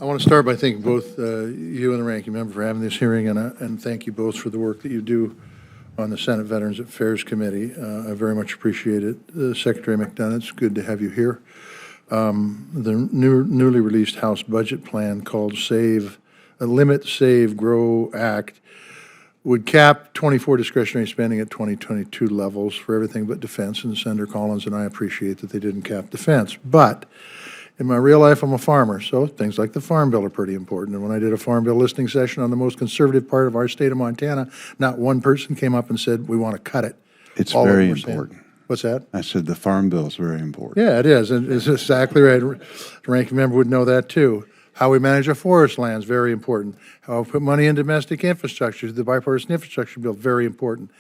I want to start by thanking both you and the ranking member for having this hearing, and thank you both for the work that you do on the Senate Veterans Affairs Committee. I very much appreciate it. Secretary McDonough, it's good to have you here. The newly released House budget plan called Limit, Save, Grow Act would cap 24 discretionary spending at 2022 levels for everything but defense, and Senator Collins and I appreciate that they didn't cap defense. But in my real life, I'm a farmer, so things like the Farm Bill are pretty important. And when I did a Farm Bill listening session on the most conservative part of our state of Montana, not one person came up and said, we want to cut it. It's All of very them were saying- important. What's that? I said the Farm Bill is very important. Yeah, it is, and it's exactly right. The ranking member would know that too. How we manage our forest lands, very important. How we put money in domestic infrastructure, the bipartisan infrastructure bill, very important.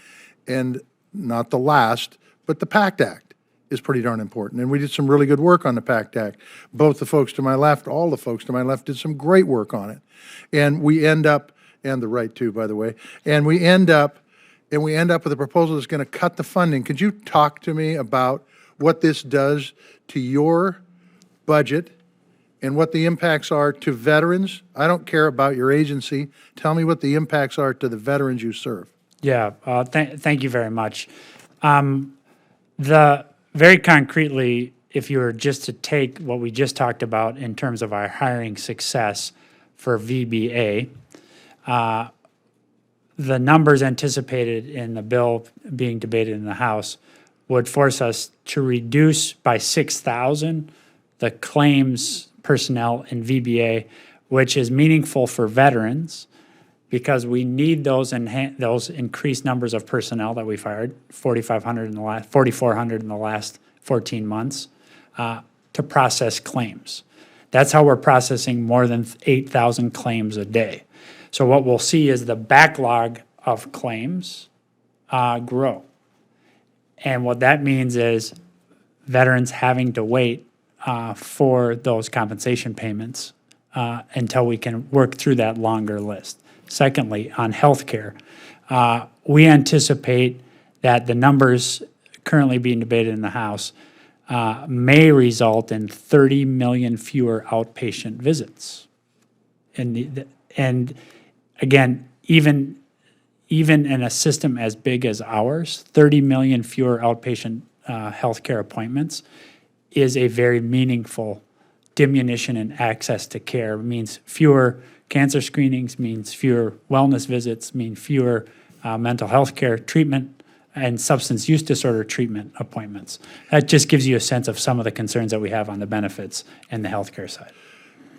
And not the last, but the PACT Act is pretty darn important. And we did some really good work on the PACT Act. Both the folks to my left, all the folks to my left did some great work on it. And we end up, and the right too, by the way, and we end up with a proposal that's going to cut the funding. Could you talk to me about what this does to your budget and what the impacts are to veterans? I don't care about your agency. Tell me what the impacts are to the veterans you serve. Yeah, thank you very much. Very concretely, if you were just to take what we just talked about in terms of our hiring success for VBA, the numbers anticipated in the bill being debated in the House would force us to reduce by 6,000 the claims personnel in VBA, which is meaningful for veterans because we need those increased numbers of personnel that we've hired, 4,400 in the last 14 months, to process claims. That's how we're processing more than 8,000 claims a day. So what we'll see is the backlog of claims grow. And what that means is veterans having to wait for those compensation payments until we can work through that longer list. Secondly, on healthcare, we anticipate that the numbers currently being debated in the House may result in 30 million fewer outpatient visits. And again, even in a system as big as ours, 30 million fewer outpatient healthcare appointments is a very meaningful diminution in access to care. It means fewer cancer screenings, means fewer wellness visits, means fewer mental health care treatment and substance use disorder treatment appointments. That just gives you a sense of some of the concerns that we have on the benefits and the healthcare side.